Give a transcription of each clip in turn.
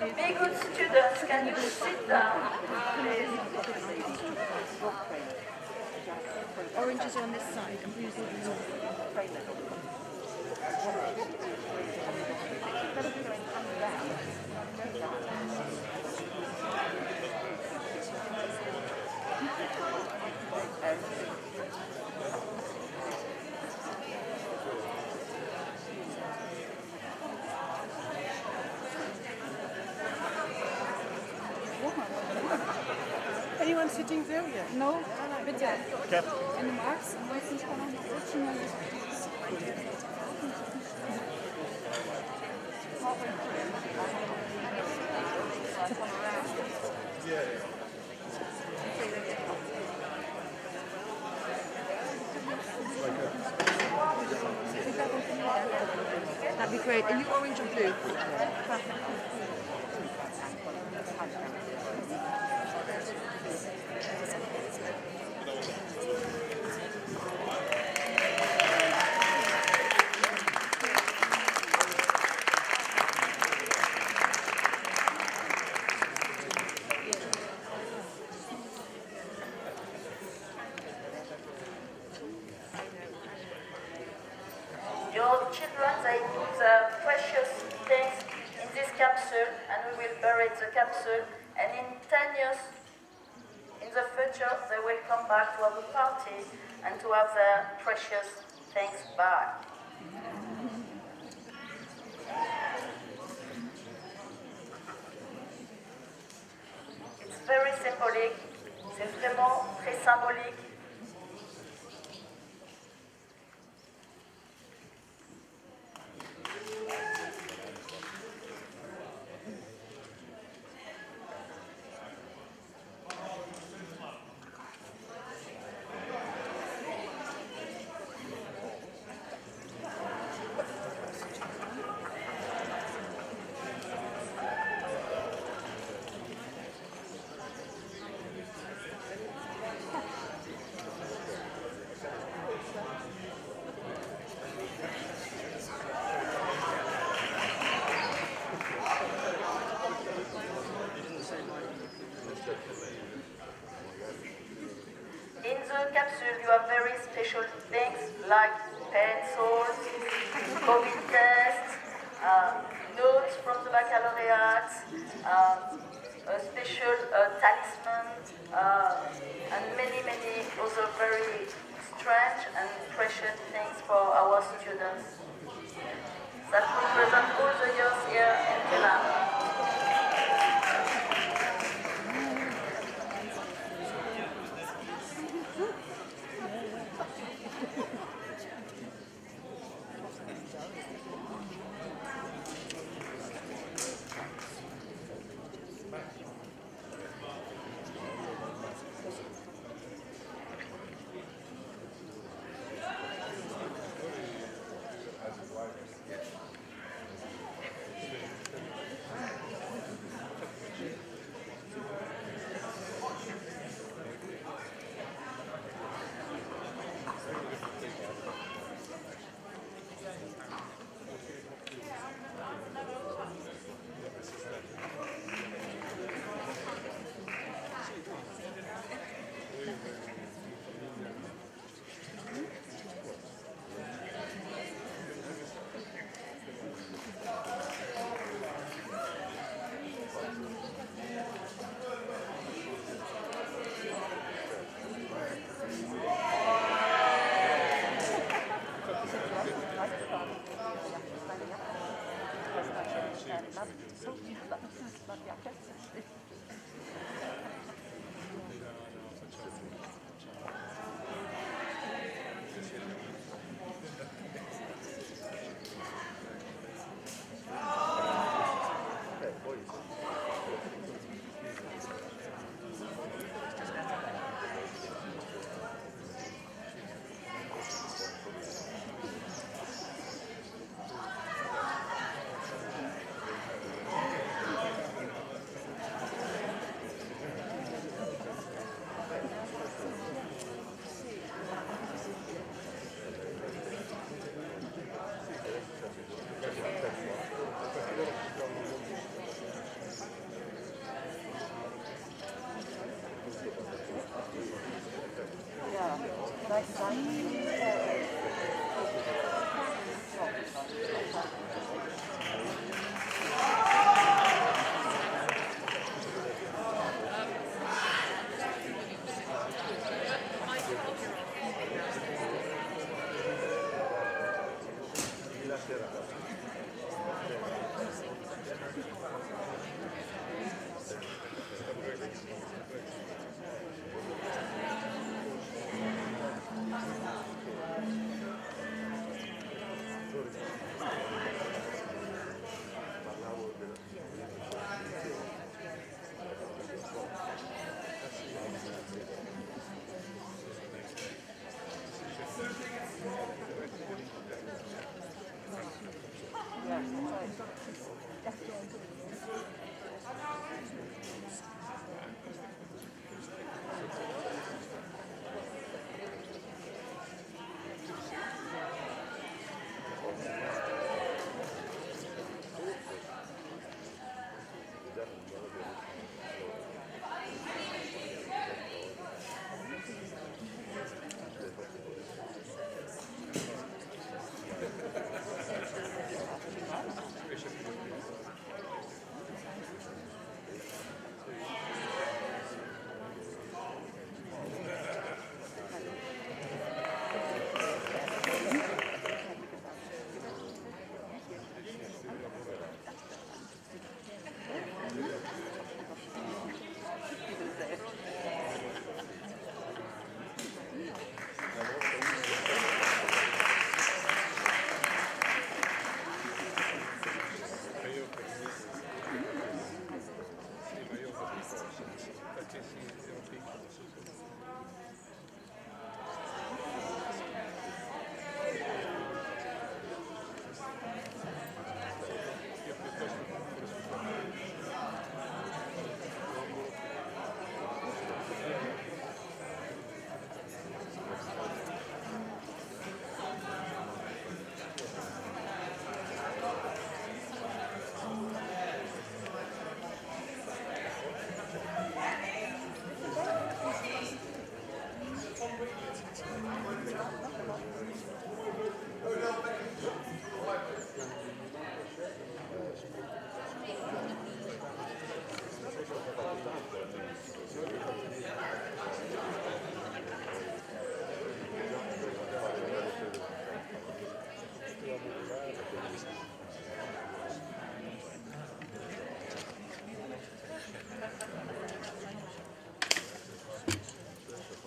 Be good students, can you sit down, please? Oranges on this side and blues on this side. Anyone sitting there yet? No, bitte. Okay. Wenn du magst, ansonsten kann man noch rutschen. That'd be great. Are you orange and blue? Perfect. Your children, they put precious things in this capsule, and we will bury the capsule, and in 10 years, in the future, they will come back to have a party and to have their precious things back. It's very symbolic, c'est vraiment très symbolique. In the capsule, you have very special things like pencils, COVID tests, notes from the baccalaureate, a special talisman, and many other very strange and precious things for our students that represent all the years here in Milan.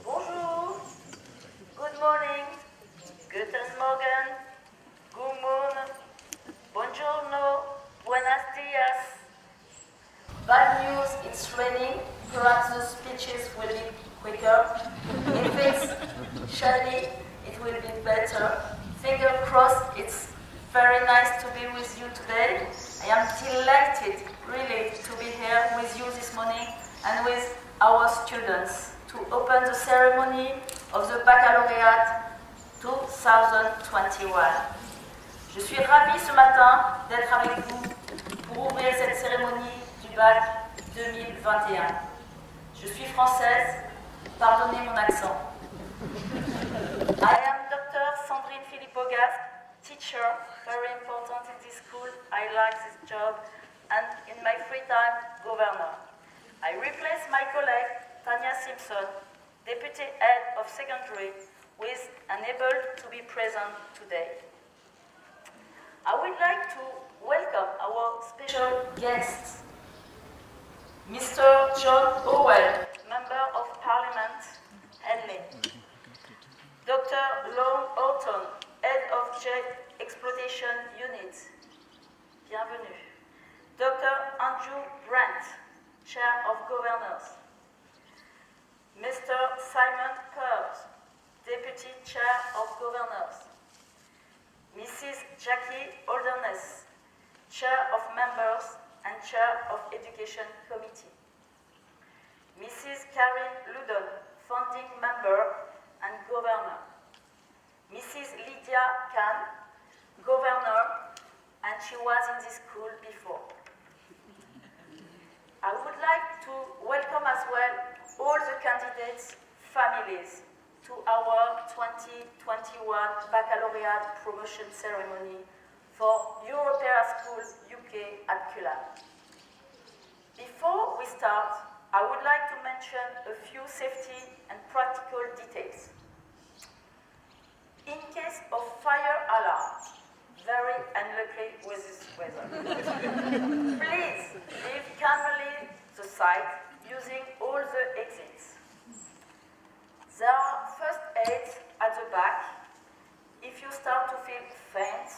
Bonjour, good morning, guten Morgen, good morning, buongiorno, buenos dias. Bad news, it's raining, perhaps the speeches will be quicker. If it's shiny, it will be better. Finger crossed, it's very nice to be with you today. I am delighted, really, to be here with you this morning and with our students to open the ceremony of the Baccalaureate 2021. Je suis ravie ce matin d'être avec vous pour ouvrir cette cérémonie du bac 2021. Je suis française, pardonnez mon accent. I am Dr. Sandrine Philippe-Auguste, teacher, very important in this school. I like this job, and in my free time, governor. I replace my colleague, Tanya Simpson, Deputy Head of Secondary, who is unable to be present today. I would like to welcome our special guest, Mr. John Howell, Member of Parliament, Henley. Dr. Lon Horton, Head of Jet Exploitation Unit. Bienvenue. Dr. Andrew Brandt, Chair of Governors. Mr. Simon Pearls, Deputy Chair of Governors. Mrs. Jackie Holderness, Chair of Members and Chair of Education Committee. Mrs. Karen Ludon, Founding Member and Governor. Mrs. Lydia Khan, Governor, and she was in this school before. I would like to welcome as well all the candidates' families to our 2021 Baccalaureate Promotion Ceremony for Europea School UK at Culham. Before we start, I would like to mention a few safety and practical details. In case of fire alarm, very unlucky with this weather, please leave calmly the site using all the exits. There are first aids at the back. If you start to feel faint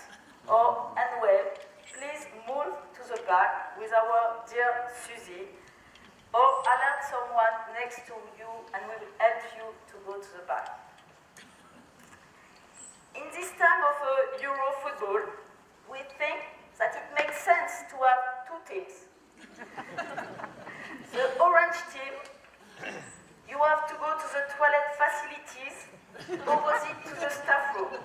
or unwell, please move to the back with our dear Susie, or alert someone next to you and we will help you to go to the back. In this time of Euro football, we think that it makes sense to have two teams. The orange team, you have to go to the toilet facilities opposite to the staff room.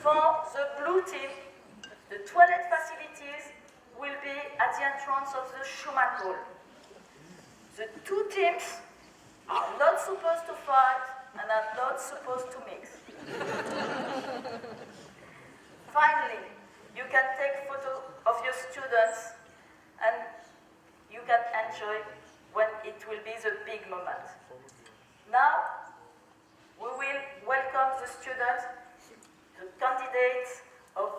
For the blue team, the toilet facilities will be at the entrance of the Schumann Hall. The two teams are not supposed to fight and are not supposed to mix. Finally, you can take photos of your students and you can enjoy when it will be the big moment. Now, we will welcome the students, the candidates of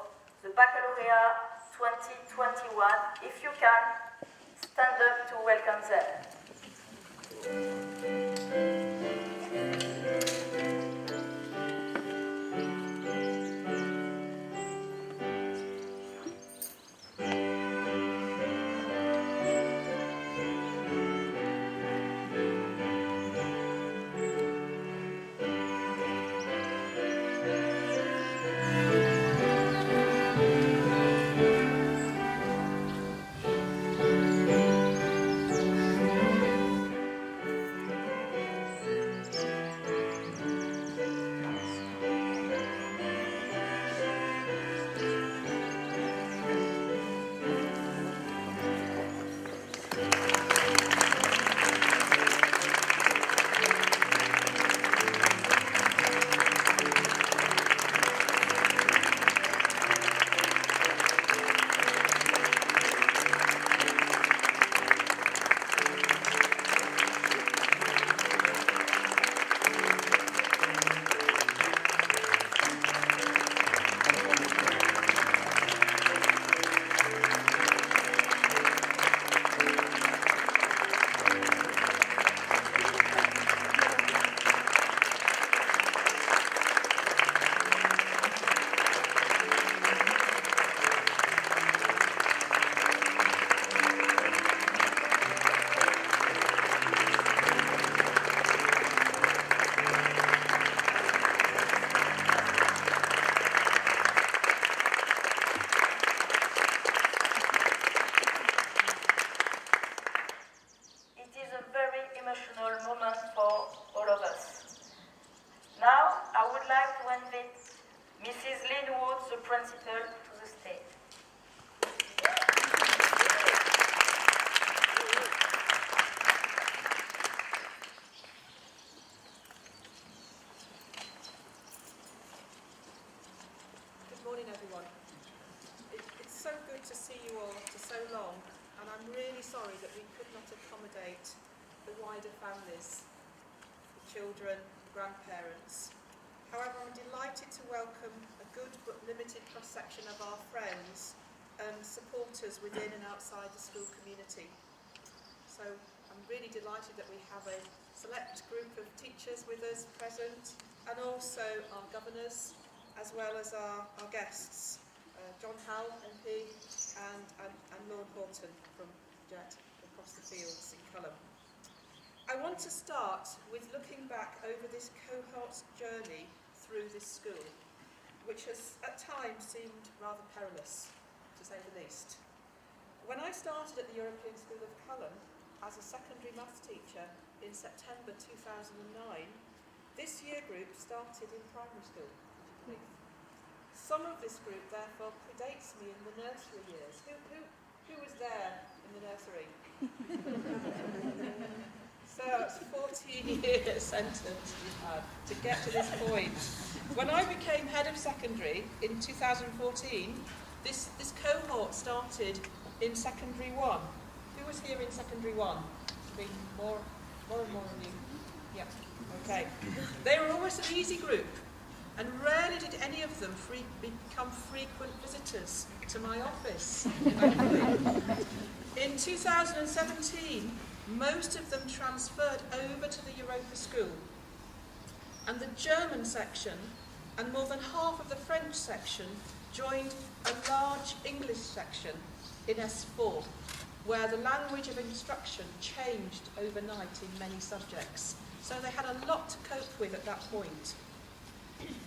the Baccalaureate 2021. If you can, stand up to welcome them. to see you all after so long, and I'm really sorry that we could not accommodate the wider families, the children, the grandparents. However, I'm delighted to welcome a good but limited cross-section of our friends and supporters within and outside the school community. So I'm really delighted that we have a select group of teachers with us present, and also our governors, as well as our guests, John Howell MP and Lord Horton from Jet across the fields in Culham. I want to start with looking back over this cohort's journey through this school, which has at times seemed rather perilous, to say the least. When I started at the European School of Culham as a secondary maths teacher in September 2009, this year group started in primary school. Some of this group therefore predates me in the nursery years. Who was there in the nursery? So it's 14 years sentence you've had to get to this point. When I became head of secondary in 2014, this cohort started in secondary 1. Who was here in secondary 1? More and more of you. Yep. Okay. They were always an easy group, and rarely did any of them become frequent visitors to my office. In 2017, most of them transferred over to the Europa School, and the German section and more than half of the French section joined a large English section in S4, where the language of instruction changed overnight in many subjects. So they had a lot to cope with at that point.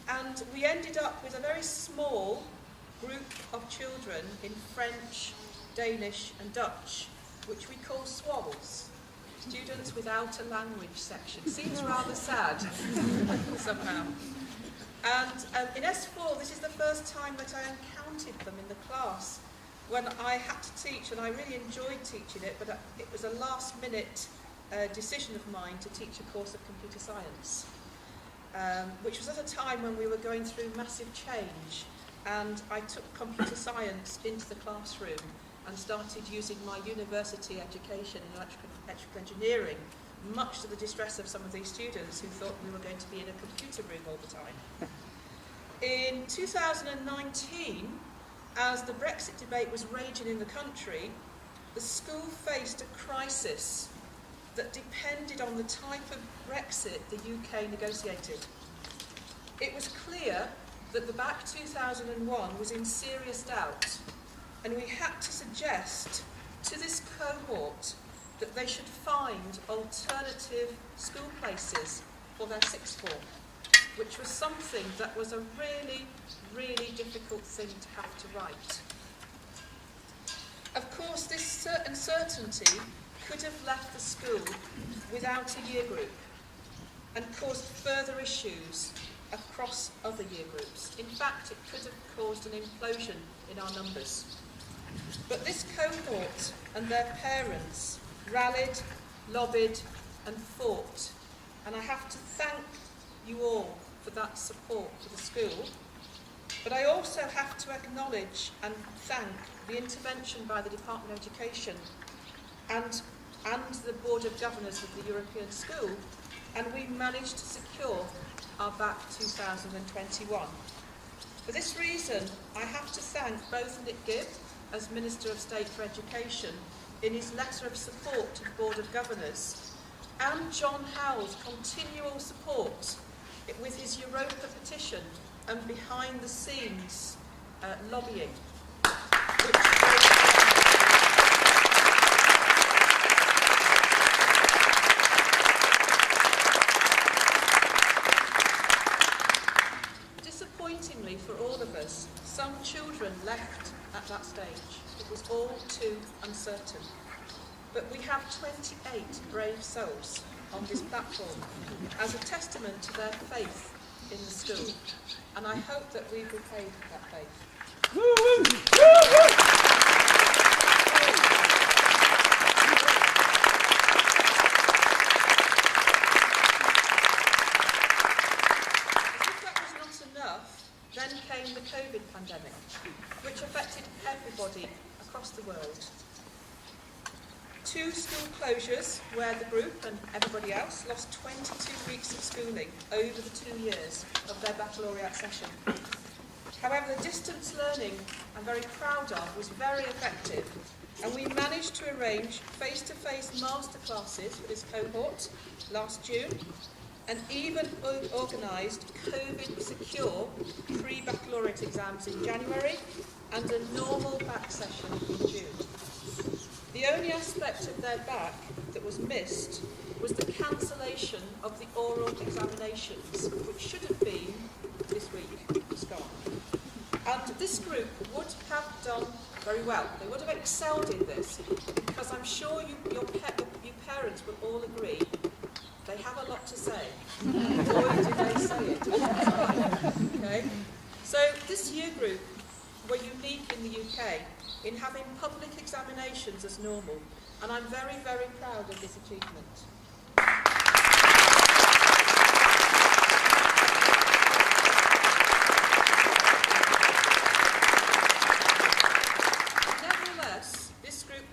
And we ended up with a very small group of children in French, Danish and Dutch, which we call SWALs, students without a language section. Seems rather sad, somehow. And in S4, this is the first time that I encountered them in the class when I had to teach, and I really enjoyed teaching it, but it was a last-minute decision of mine to teach a course of computer science, which was at a time when we were going through massive change, and I took computer science into the classroom and started using my university education in electrical engineering, much to the distress of some of these students who thought we were going to be in a computer room all the time. In 2019, as the Brexit debate was raging in the country, the school faced a crisis that depended on the type of Brexit the UK negotiated. It was clear that the BAC 2001 was in serious doubt, and we had to suggest to this cohort that they should find alternative school places for their sixth form, which was something that was a really, really difficult thing to have to write. Of course, this uncertainty could have left the school without a year group and caused further issues across other year groups. In fact, it could have caused an implosion in our numbers. But this cohort and their parents rallied, lobbied and fought, and I have to thank you all for that support for the school. But I also have to acknowledge and thank the intervention by the Department of Education and the Board of Governors of the European School, and we managed to secure our BAC 2021. For this reason, I have to thank both Nick Gibb, as Minister of State for Education, in his letter of support to the Board of Governors, and John Howell's continual support with his Europa petition and behind the scenes lobbying. Disappointingly for all of us, some children left at that stage. It was all too uncertain. But we have 28 brave souls on this platform as a testament to their faith in the school, and I hope that we've repaid that faith. As if that was not enough, then came the COVID pandemic, which affected everybody across the world. 2 school closures where the group and everybody else lost 22 weeks of schooling over the 2 years of their baccalaureate session. However, the distance learning I'm very proud of was very effective, and we managed to arrange face-to-face masterclasses for this cohort last June, and even organised COVID-secure pre-baccalaureate exams in January and a normal back session in June. The only aspect of their back that was missed was the cancellation of the oral examinations, which should have been this week. It's gone. And this group would have done very well. They would have excelled in this, because I'm sure you parents will all agree they have a lot to say. Boy, do they say it all the time. Okay? So this year group were unique in the UK in having public examinations as normal, and I'm very, very proud of this achievement.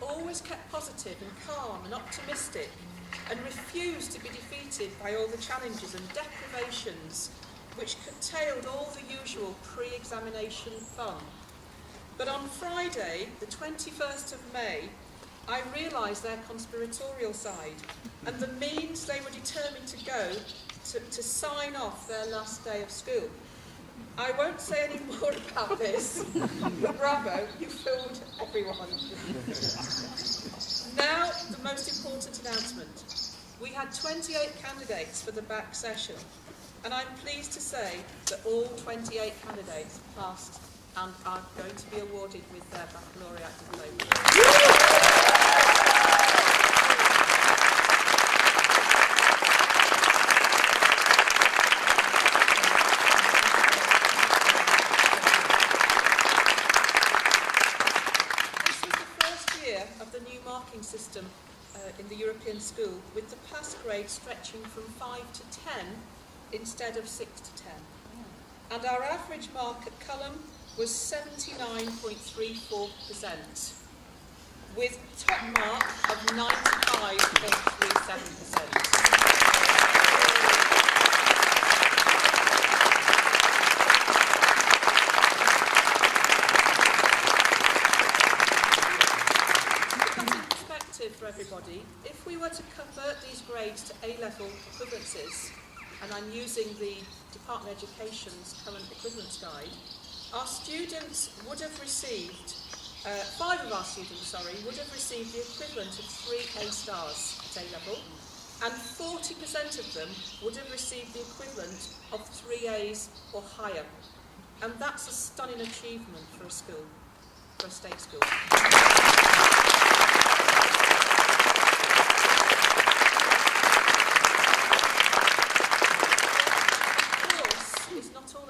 always kept positive and calm and optimistic and refused to be defeated by all the challenges and deprivations which curtailed all the usual pre-examination fun. But on Friday, the 21st of May, I realised their conspiratorial side and the means they were determined to go to sign off their last day of school. I won't say any more about this, but bravo, you fooled everyone. Now, the most important announcement. We had 28 candidates for the back session, and I'm pleased to say that all 28 candidates passed and are going to be awarded with their baccalaureate diploma. System in the European school, with the pass grade stretching from 5 to 10 instead of 6 to 10. And our average mark at Culham was 79.34%, with top mark of 95.37%. For everybody, if we were to convert these grades to A-level equivalencies, and I'm using the Department of Education's current equivalence guide, our students would have received, 5 of our students, would have received the equivalent of 3 A stars at A-level, and 40% of them would have received the equivalent of 3 A's or higher. And that's a stunning achievement for a school, for a state school.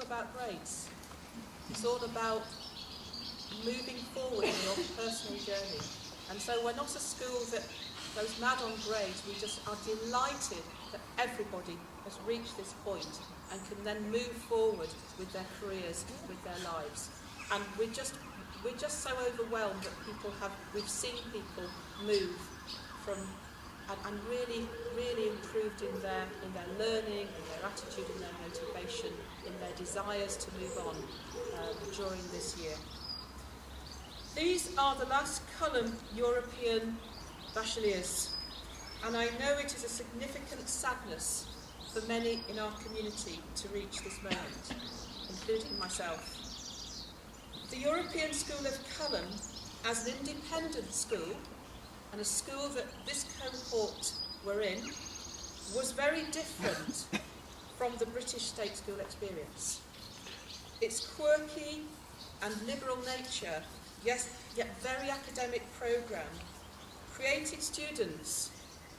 About grades. It's all about moving forward in your personal journey. And so we're not a school that goes mad on grades. We just are delighted that everybody has reached this point and can then move forward with their careers, with their lives. And we're just so overwhelmed that we've seen people move from and really improved in their learning, in their attitude, in their motivation, in their desires to move on during this year. These are the last Culham European bacheliers, and I know it is a significant sadness for many in our community to reach this moment, including myself. The European School of Culham, as an independent school, and a school that this cohort were in, was very different from the British state school experience. Its quirky and liberal nature, yes, yet very academic programme, created students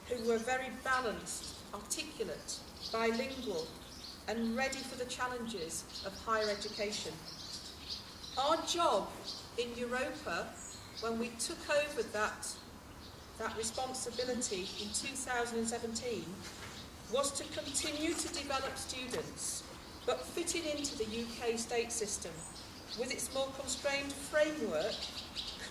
who were very balanced, articulate, bilingual, and ready for the challenges of higher education. Our job in Europa, when we took over that responsibility in 2017, was to continue to develop students, but fitted into the UK state system with its more constrained framework,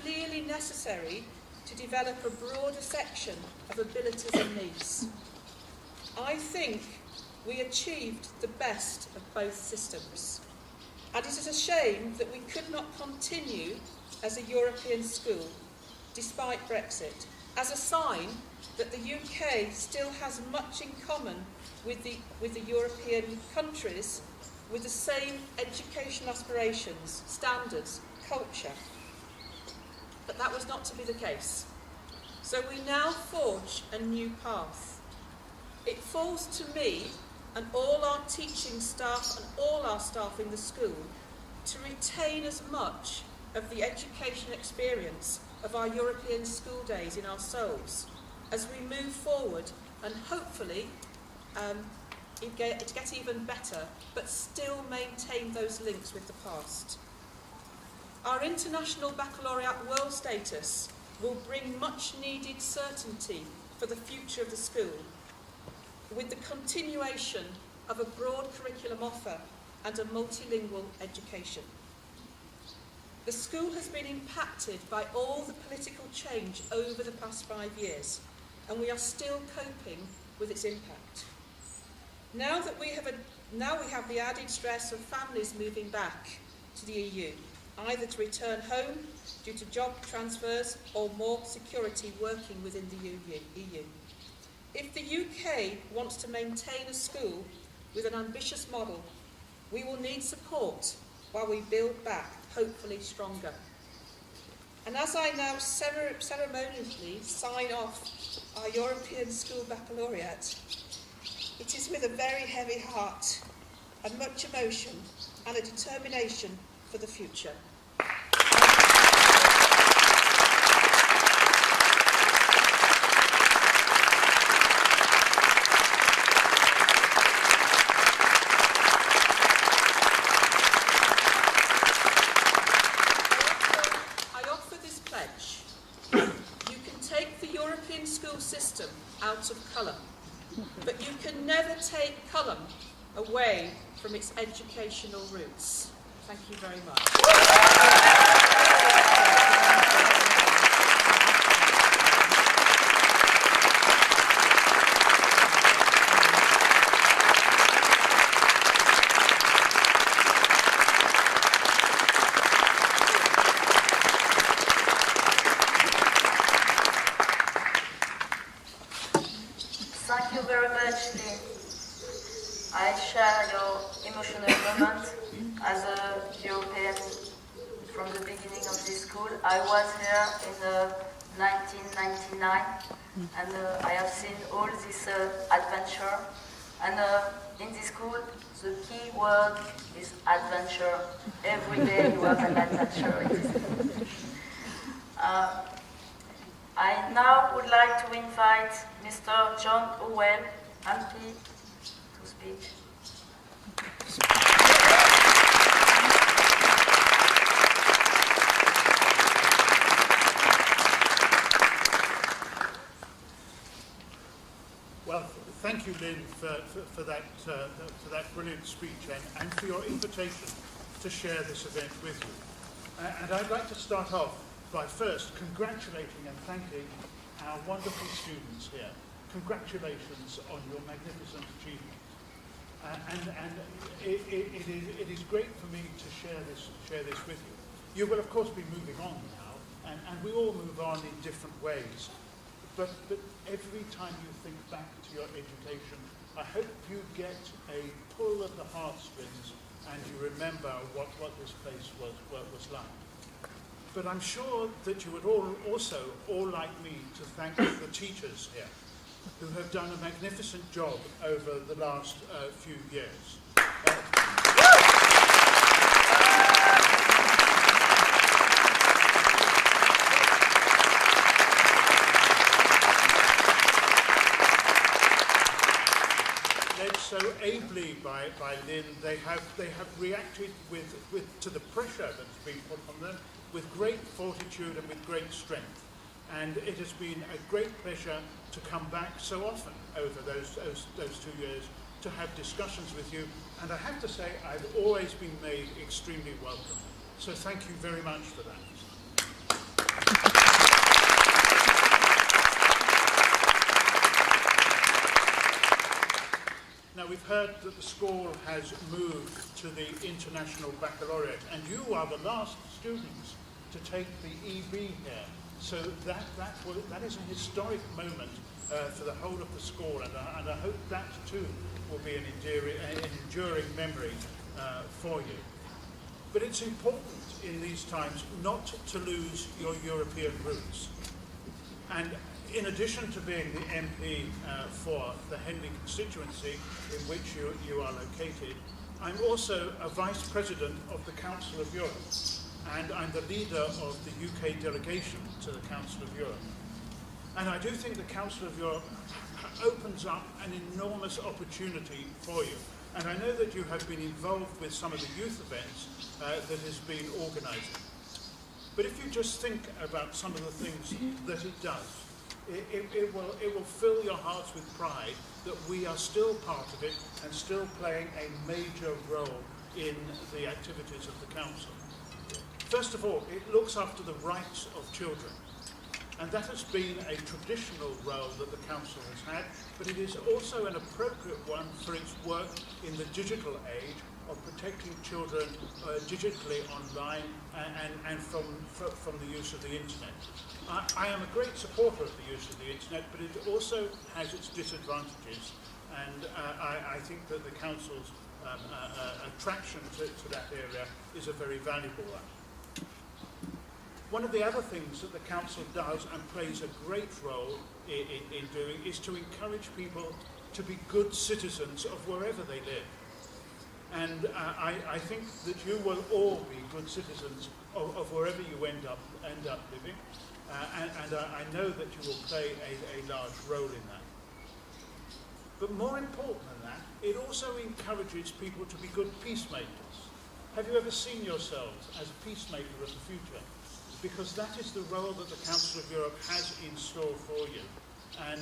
clearly necessary to develop a broader section of abilities and needs. I think we achieved the best of both systems, and it is a shame that we could not continue as a European school, despite Brexit, as a sign that the UK still has much in common with the European countries, with the same education aspirations, standards, culture. But that was not to be the case. So we now forge a new path. It falls to me and all our teaching staff and all our staff in the school to retain as much of the education experience of our European school days in our souls as we move forward and hopefully it gets even better, but still maintain those links with the past. Our International Baccalaureate World status will bring much needed certainty for the future of the school, with the continuation of a broad curriculum offer and a multilingual education. The school has been impacted by all the political change over the past 5 years, and we are still coping with its impact. Now we have the added stress of families moving back to the EU, either to return home due to job transfers or more security working within the EU. If the UK wants to maintain a school with an ambitious model, we will need support while we build back, hopefully stronger. And as I now ceremoniously sign off our European School Baccalaureate, it is with a very heavy heart and much emotion and a determination for the future. System out of Culham, but you can never take Culham away from its educational roots. Thank you very much. Thank you very much, Lynn. I share your emotional moment as a European from the beginning of this school. I was here in 1999 and I have seen all this adventure. And in this school, the key word is adventure. Every day you have an adventure in this school. I now would like to invite Mr. John Howell, MP, to speak. Well, thank you, Lynn, for that brilliant speech and for your invitation to share this event with you. And I'd like to start off by first congratulating and thanking our wonderful students here. Congratulations on your magnificent achievement. And it is great for me to share this with you. You will of course be moving on now, and we all move on in different ways. But every time you think back to your education, I hope you get a pull at the heartstrings and you remember what this place was like. But I'm sure that you would also like me to thank the teachers here, who have done a magnificent job over the last few years. Led so ably by Lynn, they have reacted to the pressure that's been put on them with great fortitude and with great strength. And it has been a great pleasure to come back so often over those 2 years to have discussions with you. And I have to say, I've always been made extremely welcome. So thank you very much for that. Now, we've heard that the school has moved to the International Baccalaureate, and you are the last students to take the EB here. So that is a historic moment for the whole of the school, and I hope that too will be an enduring memory for you. But it's important in these times not to lose your European roots. And in addition to being the MP for the Henley constituency in which you are located, I'm also a Vice President of the Council of Europe, and I'm the leader of the UK delegation to the Council of Europe. And I do think the Council of Europe opens up an enormous opportunity for you. And I know that you have been involved with some of the youth events that has been organising. But if you just think about some of the things that it does, it will fill your hearts with pride that we are still part of it and still playing a major role in the activities of the Council. First of all, it looks after the rights of children. And that has been a traditional role that the Council has had, but it is also an appropriate one for its work in the digital age of protecting children digitally online and from the use of the internet. I am a great supporter of the use of the internet, but it also has its disadvantages, and I think that the Council's attraction to that area is a very valuable one. One of the other things that the Council does and plays a great role in doing is to encourage people to be good citizens of wherever they live. And I think that you will all be good citizens of wherever you end up living, and I know that you will play a large role in that. But more important than that, it also encourages people to be good peacemakers. Have you ever seen yourselves as a peacemaker of the future? Because that is the role that the Council of Europe has in store for you. And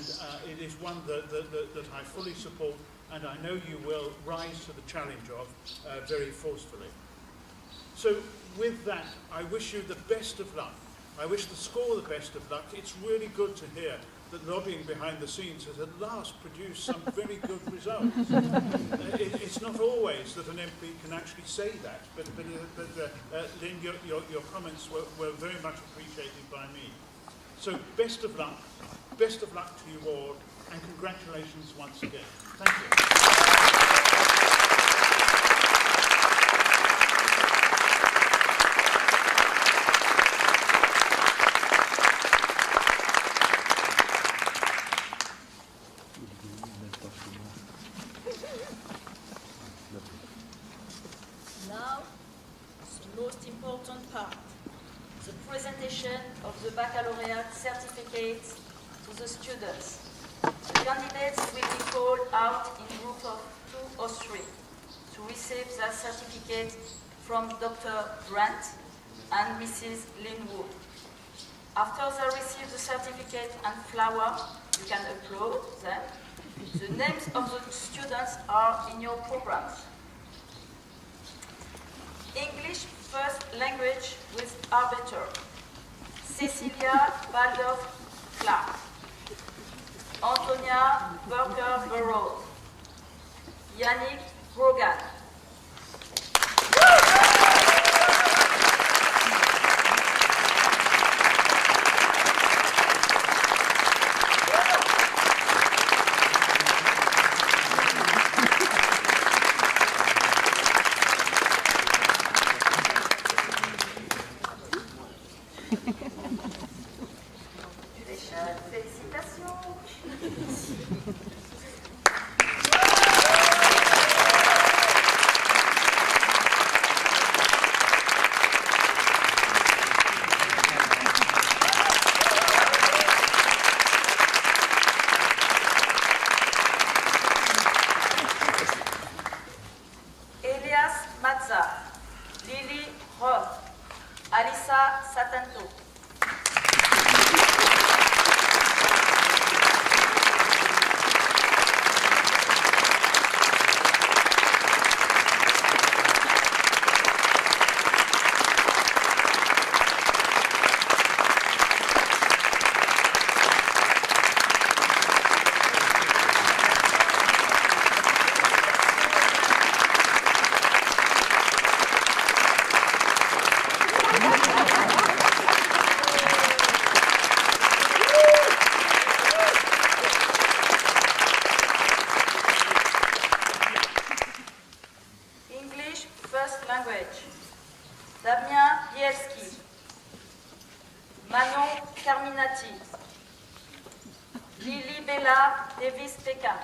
it is one that I fully support, and I know you will rise to the challenge of very forcefully. So with that, I wish you the best of luck. I wish the school the best of luck. It's really good to hear that lobbying behind the scenes has at last produced some very good results. It's not always that an MP can actually say that, but Lynn, your comments were very much appreciated by me. So best of luck to you all, and congratulations once again. Thank you. Now, the most important part, the presentation of the baccalaureate certificates to the students. The candidates will be called out in groups of 2 or 3 to receive their certificate from Dr. Brandt and Mrs. Linwood. After they receive the certificate and flower, you can applaud them. The names of the students are in your programs. English first language with arbiter, Cecilia Baldorf-Clark, Antonia Burker-Burrows, Yannick Brogan. Félicitations. Elias Mazza, Lily Roth, Alissa Satanto. English first language, Damien Bielski, Manon Carminati, Lily Bella Davis-Pékin.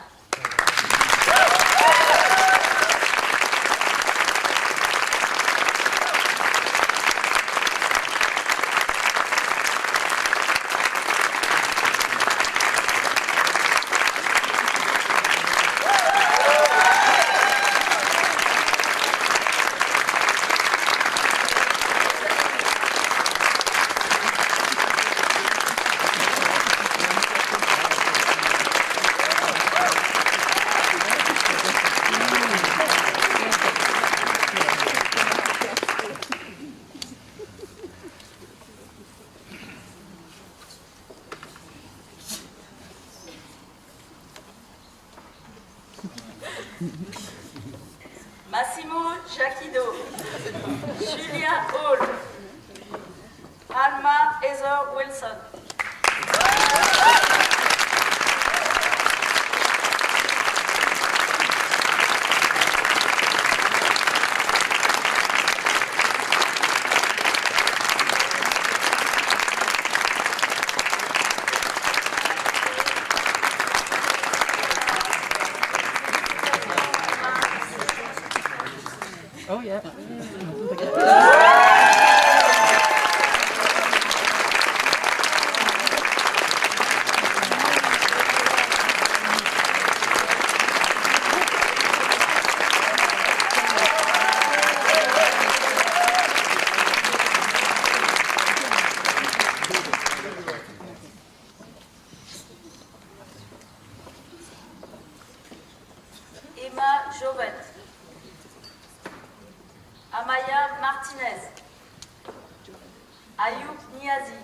Massimo Giachido, Julia Hall, Alma Heather Wilson. Oh, yeah. Emma Jovet, Amaya Martinez, Ayoub Niazi,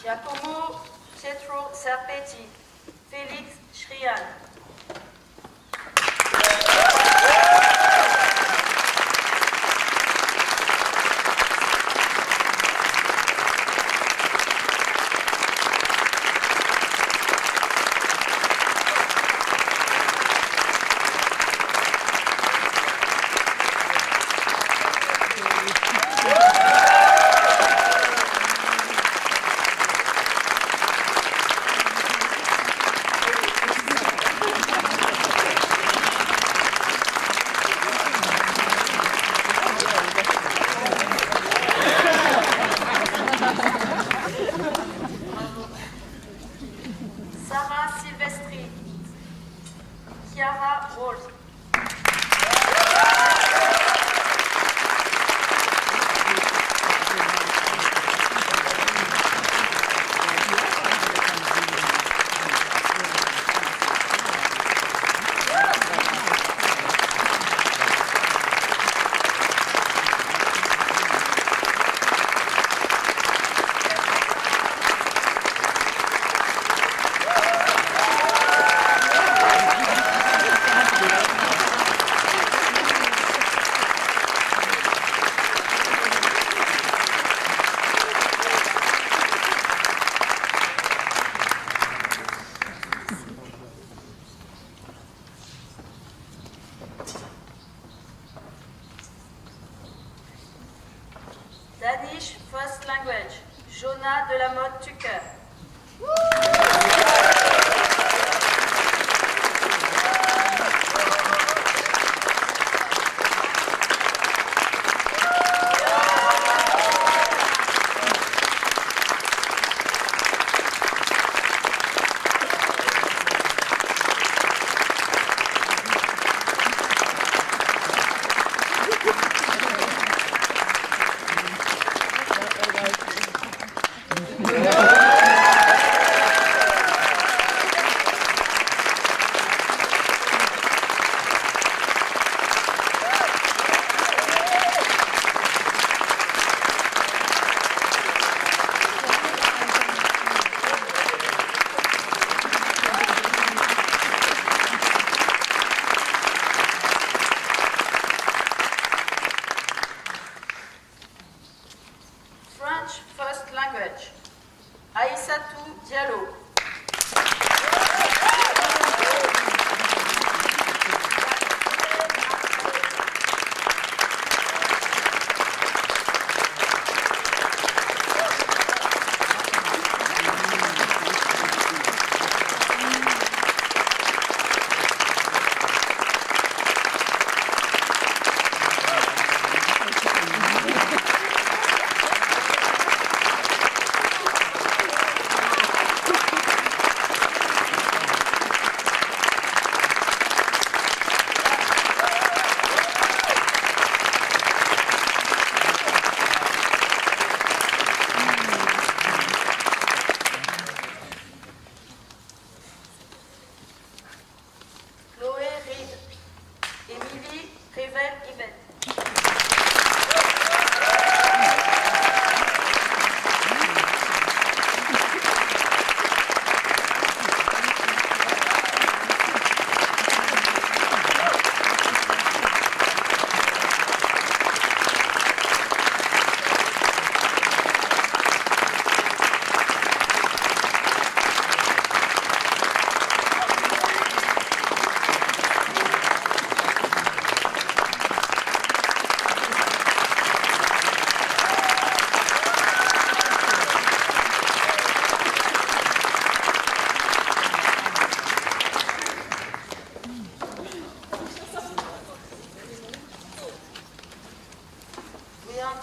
Giacomo Pietro Serpetti, Félix Schrian. Sarah Silvestri, Chiara Rose. Danish First Language, Jonah de la Motte Tucker. French First Language, Aïssatou Diallo.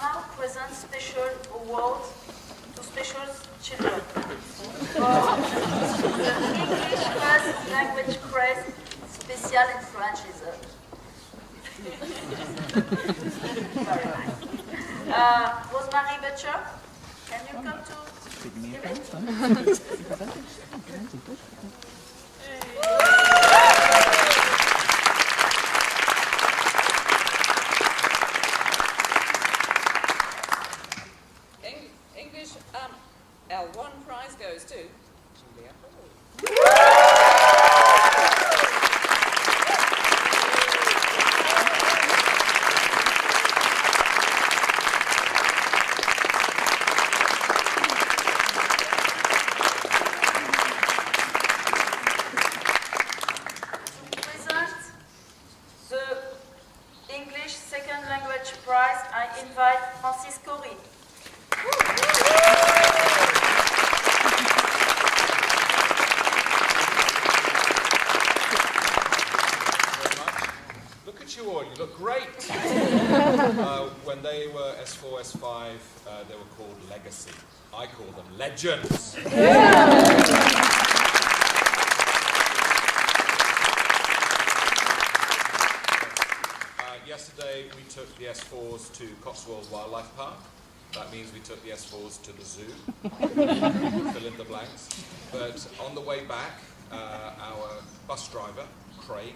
now present special award to special children. For the English first language prize, special in French is very nice. Rosemary Butcher, can you come to give it? English L1 prize goes to Julia Hall. To present the English second language prize, I invite Francis Corrie. Very much. Look at you all, you look great. When they were S4, S5, they were called Legacy. I call them Legends. Yesterday we took the S4s to Cotswold Wildlife Park. That means we took the S4s to the zoo. Fill in the blanks. But on the way back, our bus driver, Craig,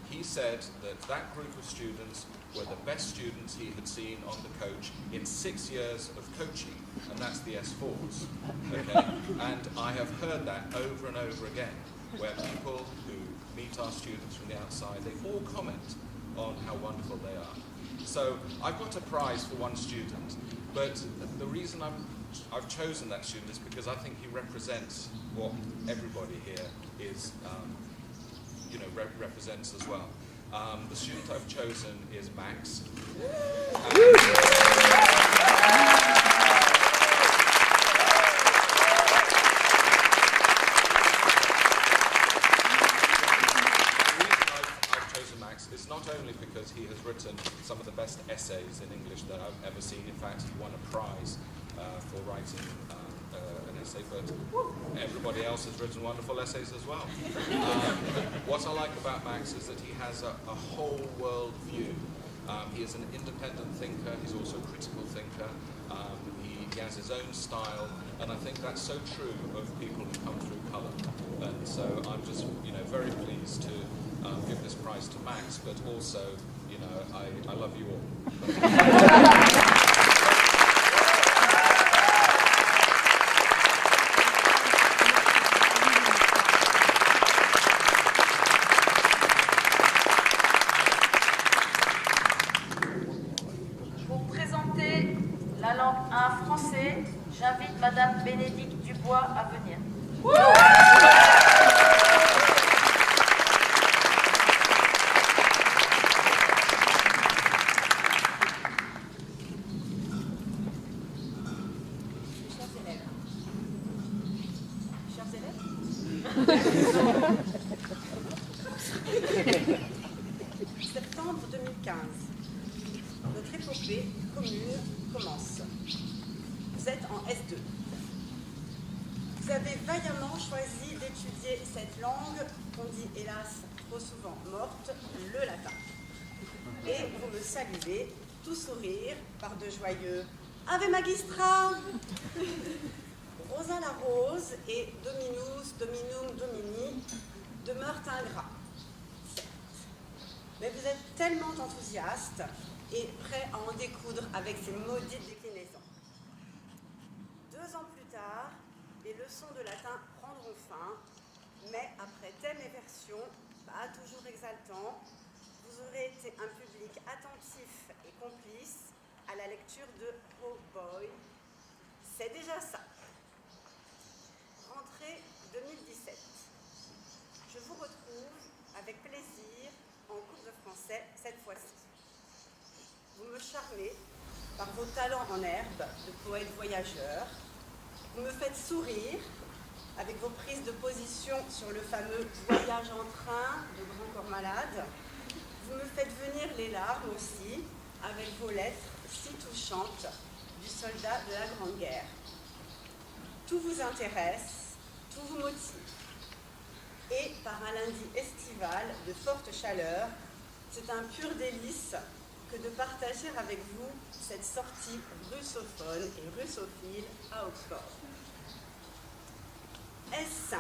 he said that that group of students were the best students he had seen on the coach in 6 years of coaching, and that's the S4s. Okay? And I have heard that over and over again, where people who meet our students from the outside, they all comment on how wonderful they are. So I've got a prize for one student, but the reason I've chosen that student is because I think he represents what everybody here is, represents as well. The student I've chosen is Max. It's not only because he has written some of the best essays in English that I've ever seen. In fact, he won a prize for writing an essay, but everybody else has written wonderful essays as well. What I like about Max is that he has a whole world view. He is an independent thinker. He's also a critical thinker. He has his own style, and I think that's so true of people who come through colour. And so I'm just, very pleased to give this prize to Max, but also, I love you all. Pour présenter la langue 1 français, j'invite Madame Bénédicte Dubois à venir. Septembre 2015. Notre épopée commune commence. Vous êtes en S2. Vous avez vaillamment choisi d'étudier cette langue qu'on dit hélas trop souvent morte, le latin. Et vous me saluez, tout sourire, par de joyeux Ave Magistra. Rosa la rose et Dominus, Dominum, Domini demeurent ingrats. Mais vous êtes tellement enthousiaste et prêt à en découdre avec ces maudites déclinaisons. 2 ans plus tard, les leçons de latin prendront fin, mais après thème et version, pas toujours exaltant, vous aurez été un public attentif et complice à la lecture de Oh Boy. C'est déjà ça. Rentrée 2017. Je vous retrouve avec plaisir en cours de français cette fois-ci. Vous me charmez par vos talents en herbe de poète voyageur. Vous me faites sourire avec vos prises de position sur le fameux voyage en train de Grand Corps Malade. Vous me faites venir les larmes aussi avec vos lettres si touchante du soldat de la Grande Guerre. Tout vous intéresse, tout vous motive. Et par un lundi estival de forte chaleur, c'est un pur délice que de partager avec vous cette sortie russophone et russophile à Oxford. S5.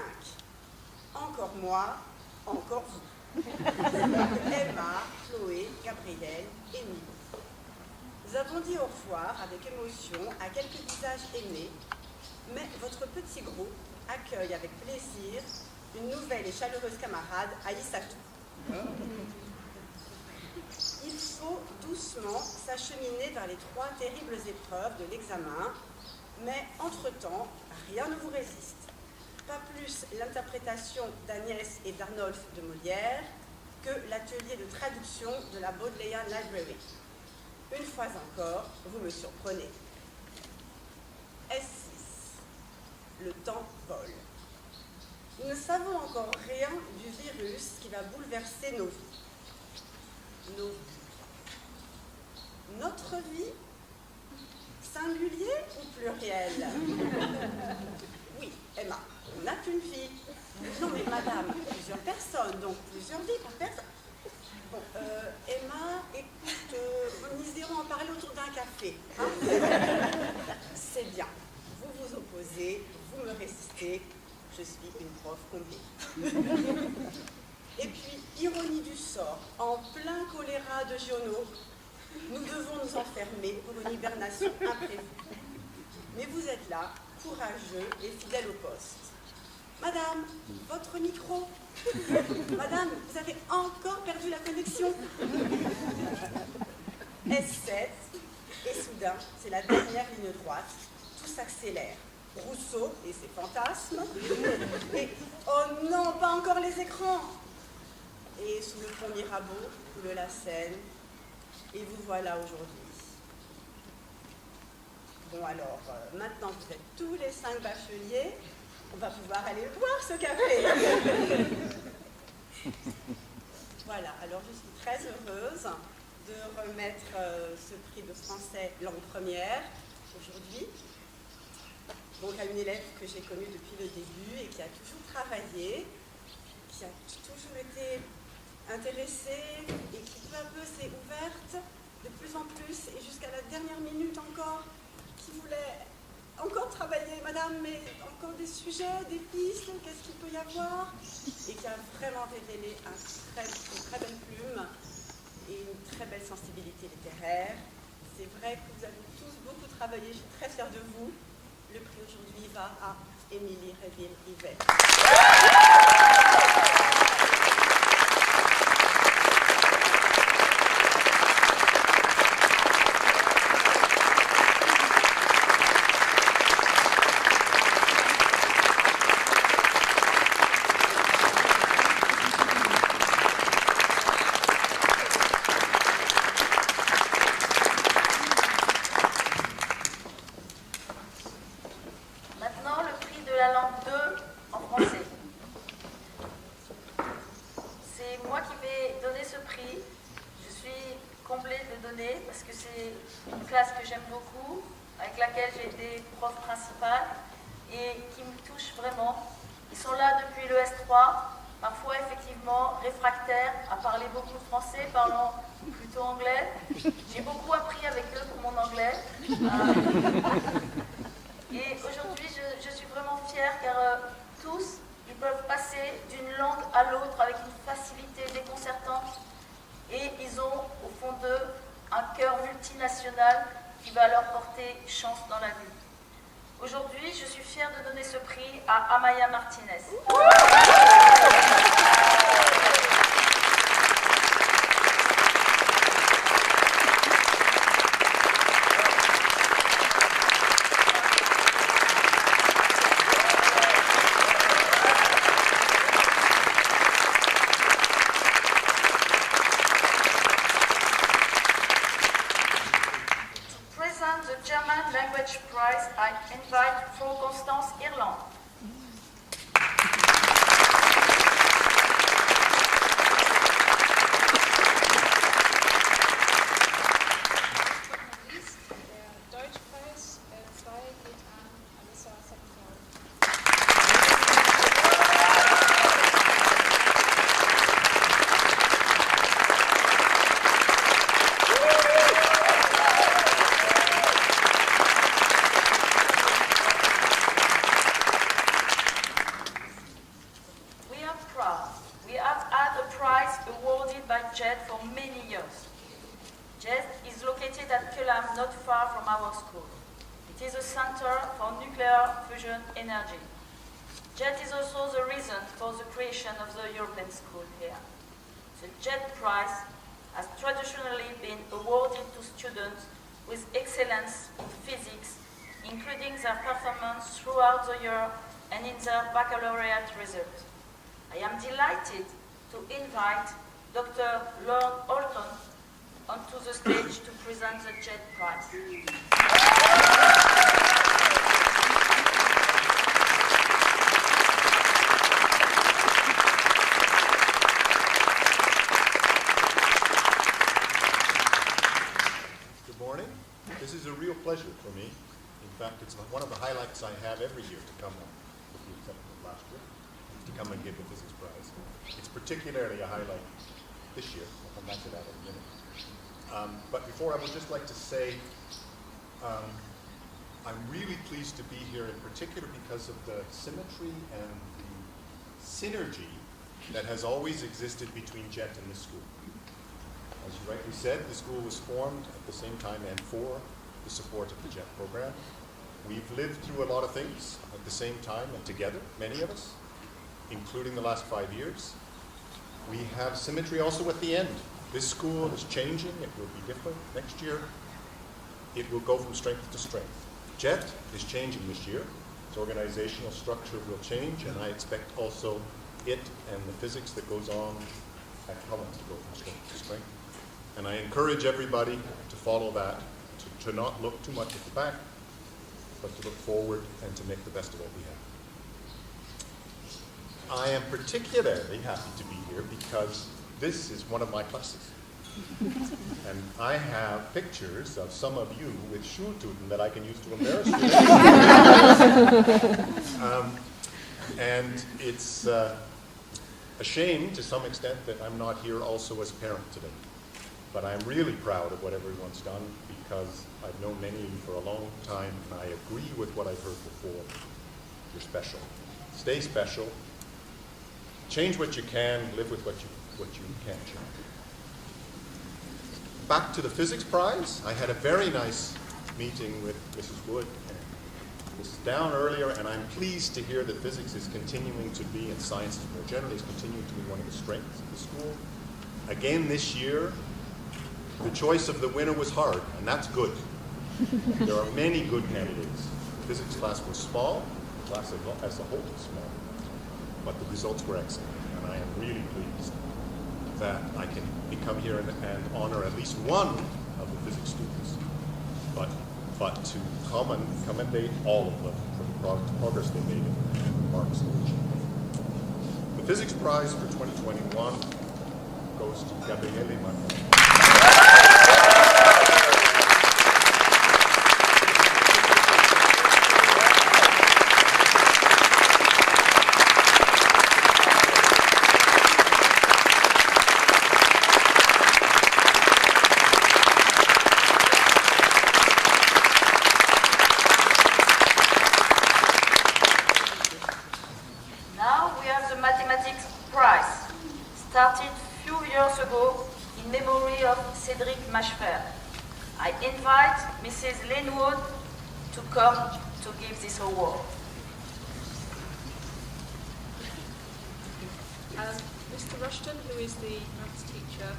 Encore moi, encore vous. Emma, Chloé, Gabrielle, Émilie. Nous avons dit au revoir avec émotion à quelques visages aimés, mais votre petit groupe accueille avec plaisir une nouvelle et chaleureuse camarade à Issatou. Il faut doucement s'acheminer vers les 3 terribles épreuves de l'examen, mais entre-temps, rien ne vous résiste. Pas plus l'interprétation d'Agnès et d'Arnolphe de Molière que l'atelier de traduction de la Bodleian Library. Une fois encore, vous me surprenez. S6. Le temps vole. Nous ne savons encore rien du virus qui va bouleverser nos vies. Nos vies. Notre vie? Singulier ou pluriel? Oui, Emma, on n'a qu'une fille. Non mais madame, plusieurs personnes, donc plusieurs vies par personne. Bon, Emma, écoute, nous irons en parler autour d'un café. Hein? C'est bien. Vous vous opposez, vous me résistez. Je suis une prof comblée. Et puis, ironie du sort, en plein choléra de Giono, nous devons nous enfermer pour une hibernation imprévue. Mais vous êtes là, courageux et fidèle au poste. Madame, votre micro. Madame, vous avez encore perdu la connexion. S7, et soudain, c'est la dernière ligne droite, tout s'accélère. Rousseau et ses fantasmes. Et, oh non, pas encore les écrans. Et sous le pont Mirabeau, coule la Seine, et vous voilà aujourd'hui. Bon alors, maintenant que vous êtes tous les 5 bacheliers, on va pouvoir aller le boire ce café. Voilà, alors je suis très heureuse de remettre ce prix de français langue première aujourd'hui. Donc à une élève que j'ai connue depuis le début et qui a toujours travaillé, qui a toujours été intéressée et qui peu à peu s'est ouverte de plus en plus et jusqu'à la dernière minute encore, qui voulait encore travailler, madame, mais encore des sujets, des pistes, qu'est-ce qu'il peut y avoir? Et qui a vraiment révélé une très belle plume et une très belle sensibilité littéraire. C'est vrai que vous avez tous beaucoup travaillé, je suis très fière de vous. Le prix aujourd'hui va à Émilie Réville-Yvette. Et aujourd'hui, je suis vraiment fière car tous, ils peuvent passer d'une langue à l'autre avec une facilité déconcertante et ils ont au fond d'eux un cœur multinational qui va leur porter chance dans la vie. Aujourd'hui, je suis fière de donner ce prix à Amaya Martinez. The German Language Prize, I invite Frau Constance Irland. from our school. It is a center for nuclear fusion energy. JET is also the reason for the creation of the European School here. The JET Prize has traditionally been awarded to students with excellence in physics, including their performance throughout the year and in their baccalaureate result. I am delighted to invite Dr. Lord Holton onto the stage to present the JET Prize. Good morning. This is a real pleasure for me. In fact, it's one of the highlights I have every year to come on, with the exception of last year, to come and give the physics prize. It's particularly a highlight this year. I'll come back to that in a minute. But before, I would just like to say I'm really pleased to be here, in particular because of the symmetry and the synergy that has always existed between JET and this school. As you rightly said, the school was formed at the same time and for the support of the JET program. We've lived through a lot of things at the same time and together, many of us, including the last 5 years. We have symmetry also at the end. This school is changing. It will be different next year. It will go from strength to strength. JET is changing this year. Its organizational structure will change, and I expect also it and the physics that goes on at Cullen to go from strength to strength. And I encourage everybody to follow that, to not look too much at the back, but to look forward and to make the best of what we have. I am particularly happy to be here because this is one of my classes. And I have pictures of some of you with Schultüten that I can use to embarrass you. And it's a shame to some extent that I'm not here also as a parent today. But I'm really proud of what everyone's done because I've known many of you for a long time, and I agree with what I've heard before. You're special. Stay special. Change what you can, live with what you can't change. Back to the physics prize. I had a very nice meeting with Mrs. Wood and Mrs. Down earlier, and I'm pleased to hear that physics is continuing to be, and sciences more generally, is continuing to be one of the strengths of the school. Again this year, the choice of the winner was hard, and that's good. There are many good candidates. The physics class was small, the class as a whole was small, but the results were excellent, and I am really pleased that I can come here and honor at least one of the physics students, but to commendate all of them for the progress they made and the marks they achieved. The physics prize for 2021 goes to Gabriele Martin. Started a few years ago in memory of Cédric Machfer. I invite Mrs. Linwood to come to give this award. Mr. Rushton, who is the maths teacher,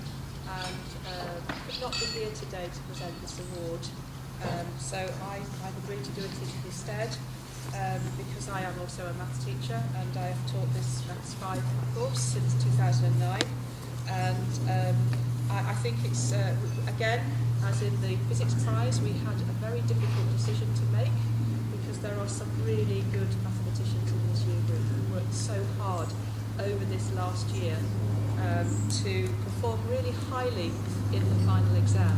could not be here today to present this award, so I've agreed to do it in his stead. Because I am also a maths teacher and I have taught this Maths 5 course since 2009, and I think it's, again, as in the physics prize, we had a very difficult decision to make because there are some really good mathematicians in this year group who worked so hard over this last year to perform really highly in the final exam.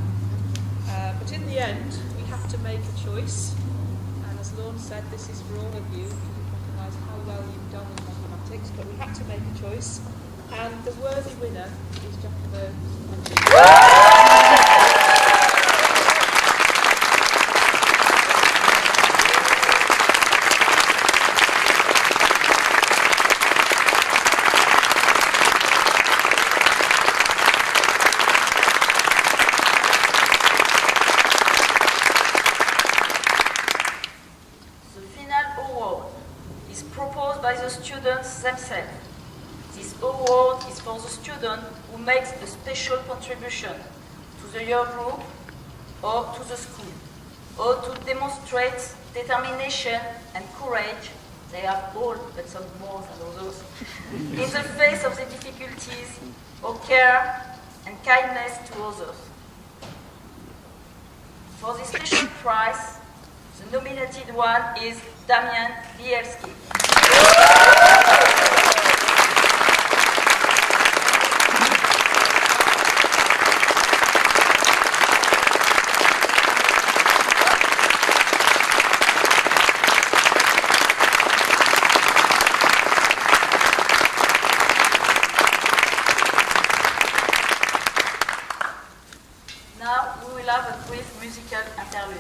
But in the end, we have to make a choice. As Lorne said, this is for all of you to recognise how well you've done in mathematics, but we have to make a choice, and the worthy winner is Jacopo. the students themselves. This award is for the student who makes a special contribution to the year group or to the school, or to demonstrate determination and courage. They have all, but some more than others, in the face of the difficulties, or care and kindness to others. For this special prize, the nominated one is Damian Bielski. Now we will have a brief musical interlude.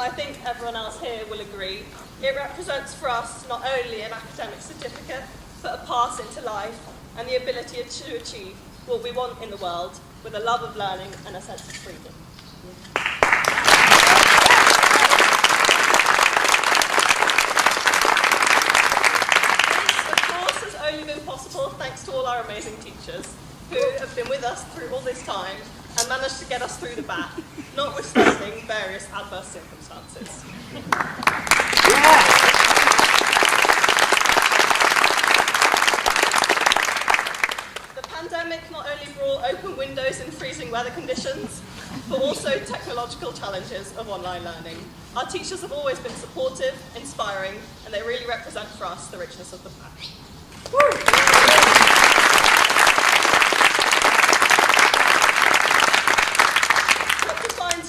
I think everyone else here will agree, it represents for us not only an academic certificate, but a pass into life and the ability to achieve what we want in the world with a love of learning and a sense of freedom. This, of course, has only been possible thanks to all our amazing teachers who have been with us through all this time and managed to get us through the back, notwithstanding various adverse circumstances. The pandemic not only brought open windows in freezing weather conditions, but also technological challenges of online learning. Our teachers have always been supportive, inspiring, and they really represent for us the richness of the pack.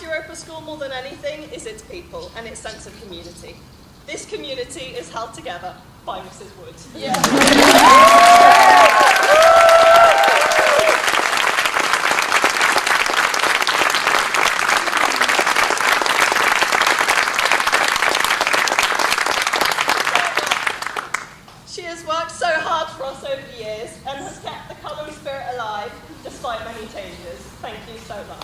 Europa School more than anything is its people and its sense of community. This community is held together by Mrs. Wood. Yeah. She has worked so hard for us over the years and has kept the colour and spirit alive despite many changes. Thank you so much.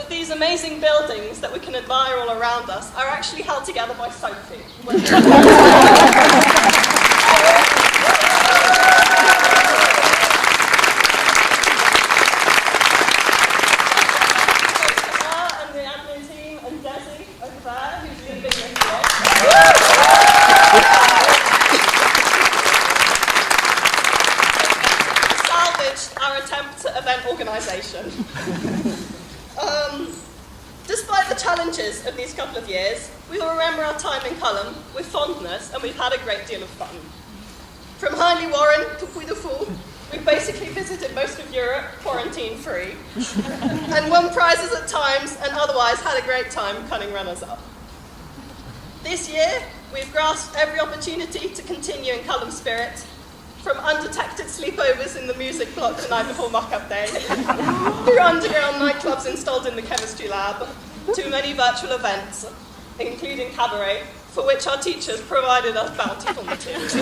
These amazing buildings that we can admire all around us are actually held together by Sophie. And the admin team and Desi over there, who's doing big this year. Salvaged our attempt at event organisation. Despite the challenges of these couple of years, we will remember our time in Culham with fondness, and we've had a great deal of fun. From Hindley Warren to Puy de Fou, we've basically visited most of Europe quarantine-free, and won prizes at times, and otherwise had a great time cunning runners-up. This year, we've grasped every opportunity to continue in Culham spirit, from undetected sleepovers in the music block the night before mock-up day, through underground nightclubs installed in the chemistry lab, to many virtual events, including cabaret, for which our teachers provided us bountiful materials.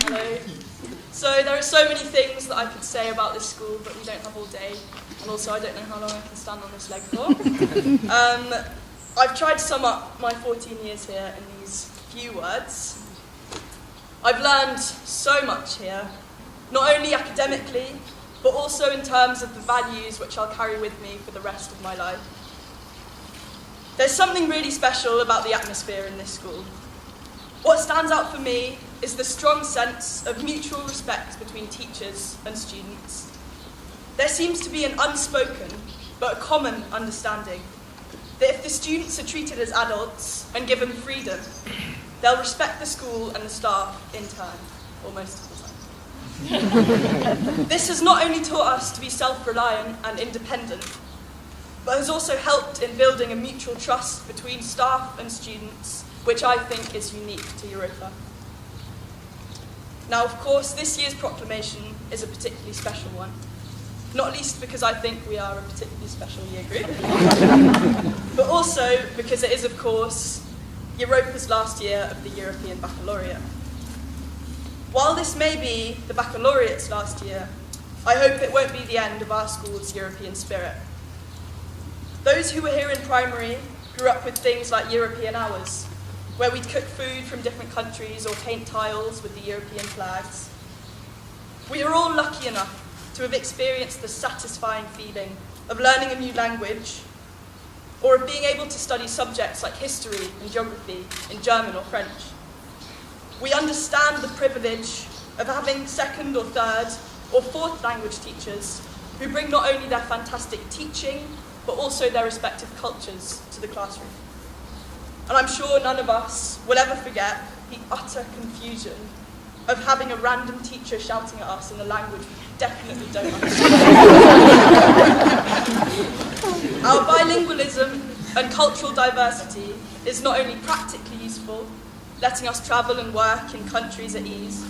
Hello. So there are so many things that that I could say about this school, but we don't have all day, and also I don't know how long I can stand on this leg for. I've tried to sum up my 14 years here in these few words. I've learned so much here, not only academically, but also in terms of the values which I'll carry with me for the rest of my life. There's something really special about the atmosphere in this school. What stands out for me is the strong sense of mutual respect between teachers and students. There seems to be an unspoken but a common understanding that if the students are treated as adults and given freedom, they'll respect the school and the staff in turn, or most of the time. This has not only taught us to be self-reliant and independent, but has also helped in building a mutual trust between staff and students, which I think is unique to Europa. Now, of course, this year's proclamation is a particularly special one, not least because I think we are a particularly special year group, but also because it is, of course, Europa's last year of the European Baccalaureate. While this may be the baccalaureate's last year, I hope it won't be the end of our school's European spirit. Those who were here in primary grew up with things like European hours, where we'd cook food from different countries or paint tiles with the European flags. We are all lucky enough to have experienced the satisfying feeling of learning a new language, or of being able to study subjects like history and geography in German or French. We understand the privilege of having second or third or fourth language teachers who bring not only their fantastic teaching, but also their respective cultures to the classroom. And I'm sure none of us will ever forget the utter confusion of having a random teacher shouting at us in a language we definitely don't understand. Our bilingualism and cultural diversity is not only practically useful, letting us travel and work in countries at ease,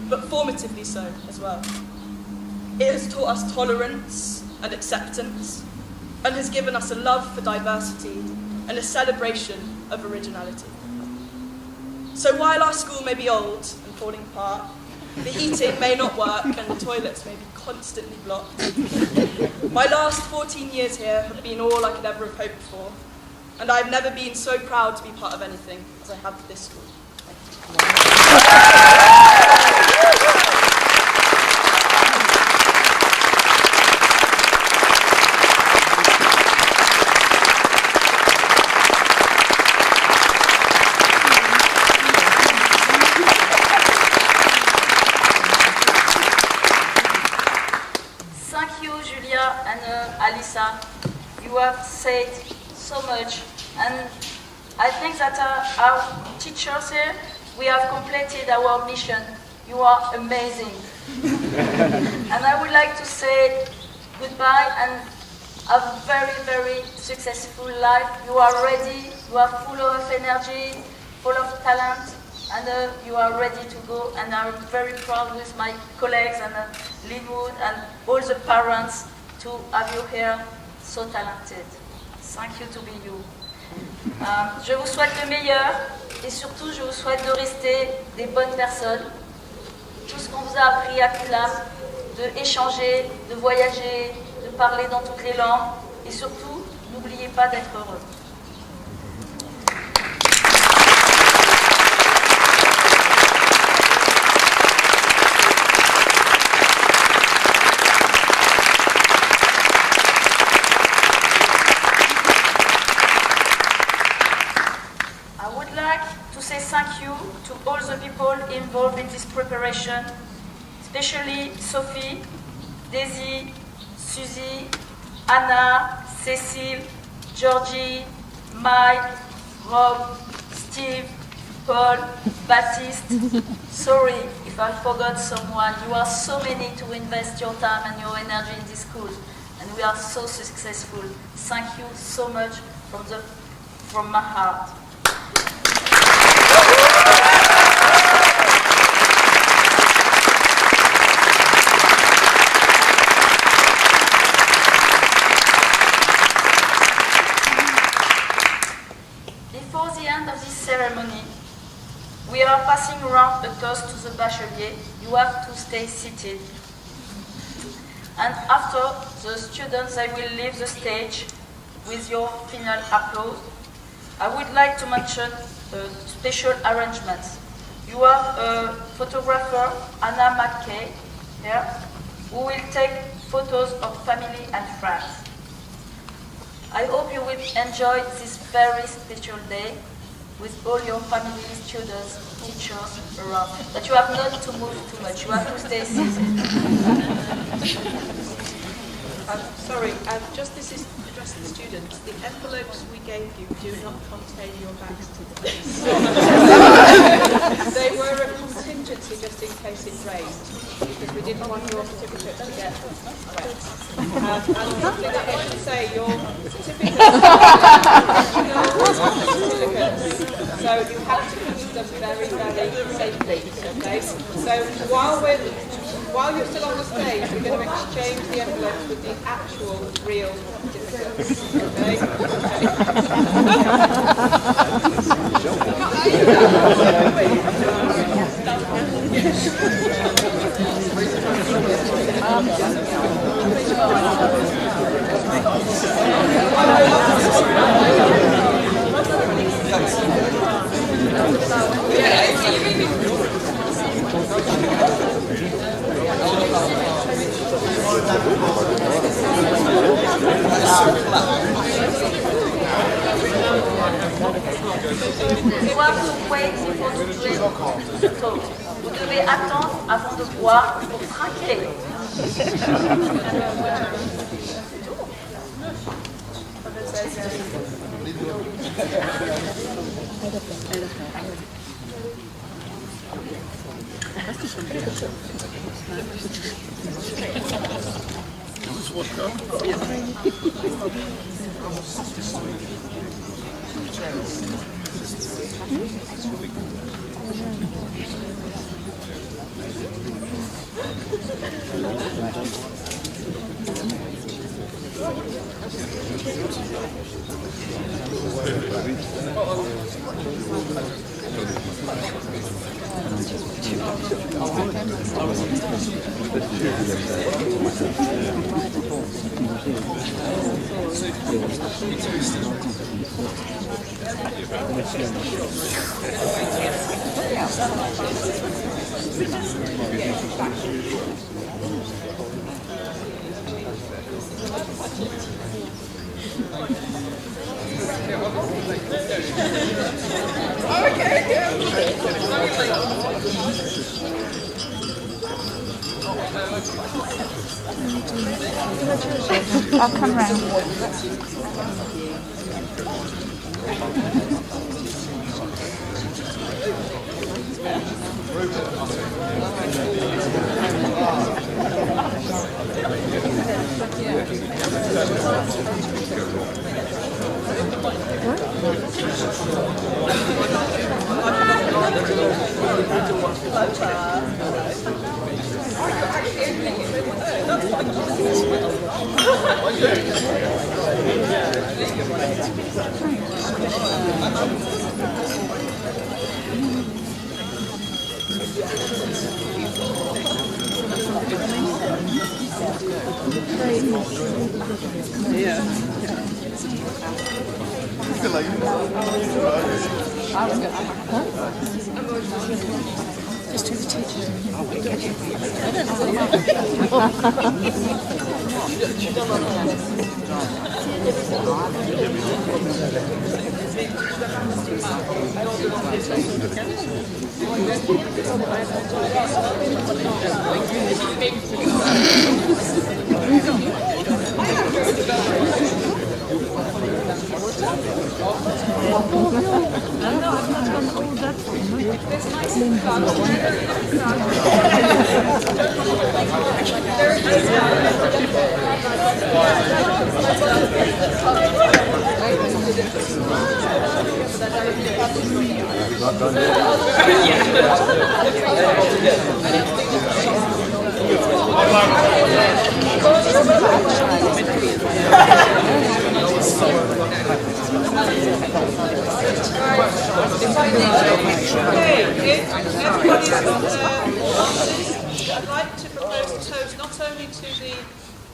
but formatively so as well. It has taught us tolerance and acceptance, and has given us a love for diversity and a celebration of originality. So while our school may be old and falling apart, the heating may not work and the toilets may be constantly blocked, my last 14 years here have been all I could ever have hoped for, and I've never been so proud to be part of anything as I have this school. Thank you. Alisa, you have said so much, and I think that our teachers here, we have completed our mission. You are amazing. And I would like to say goodbye and a very, very successful life. You are ready, you are full of energy, full of talent, and you are ready to go. And I'm very proud with my colleagues and Linwood and all the parents to have you here, so talented. Thank you to be you. Je vous souhaite le meilleur et surtout je vous souhaite de rester des bonnes personnes. Tout ce qu'on vous a appris à Culam, de échanger, de voyager, de parler dans toutes les langues et surtout, n'oubliez pas d'être heureux. Thank you to all the people involved in this preparation, especially Sophie, Daisy, Suzy, Anna, Cécile, Georgie, Mike, Rob, Steve, Paul, Baptiste. Sorry if I forgot someone. You are so many to invest your time and your energy in this school, and we are so successful. Thank you so much from my heart. Before the end of this ceremony, we are passing around a toast to the bachelier. You have to stay seated. And after, the students, they will leave the stage with your final applause. I would like to mention special arrangements. You have a photographer, Anna McKay, here, who will take photos of family and friends. I hope you will enjoy this very special day with all your family, students, teachers around. But you have not to move too much. You have to stay seated. Sorry, just this is addressed to the students. The envelopes we gave you do not contain your bags to the police. They were a contingency just in case it rained, because we didn't want your certificate to get wet. And something that I should say, your certificates so you have to keep them very, very safely. Okay? So while you're still on the stage, we're going to exchange the envelopes with the actual, real certificates. Okay? You have to wait for the drink to talk. Vous devez attendre avant de boire pour trinquer. I'll come round. Just to the teacher. I'd like to propose a toast not only to the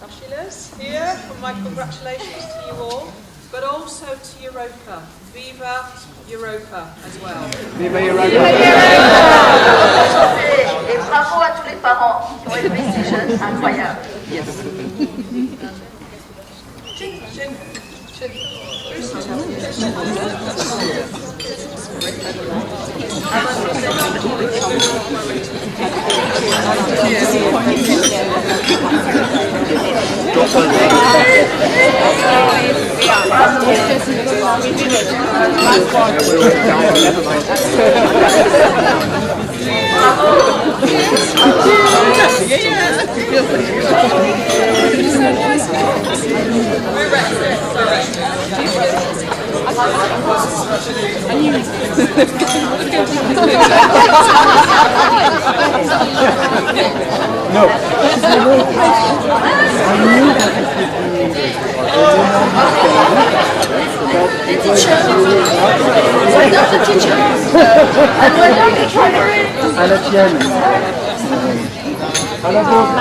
Achilles here, for my congratulations to you all, but also to Europa. Viva Europa as well. Viva Europa! Et bravo à tous les parents qui ont élevé ces jeunes incroyables. Yes. The teacher. Well done, the teacher. And well done, the driver. À la tienne. À la vôtre.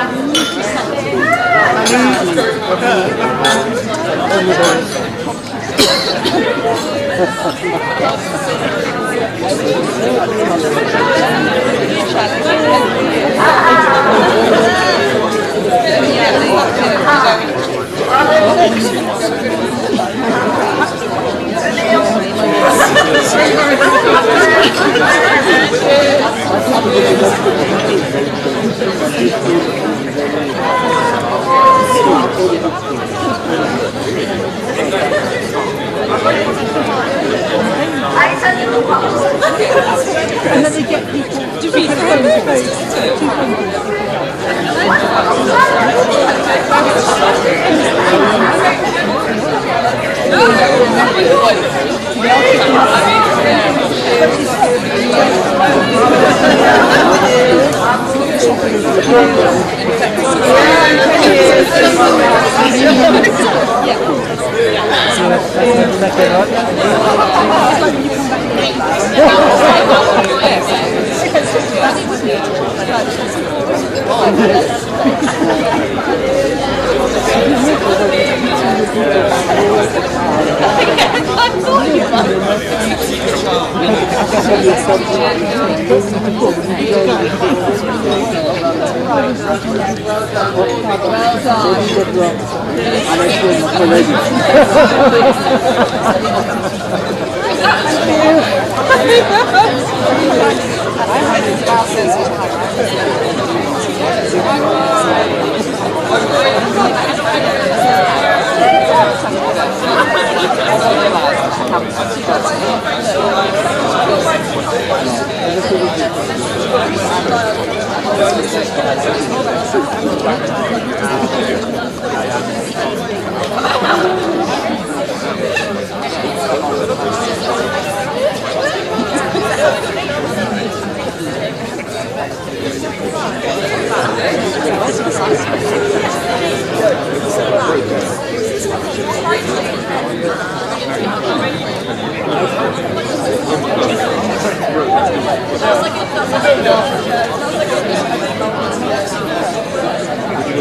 And then they get people to be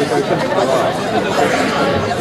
Thank you.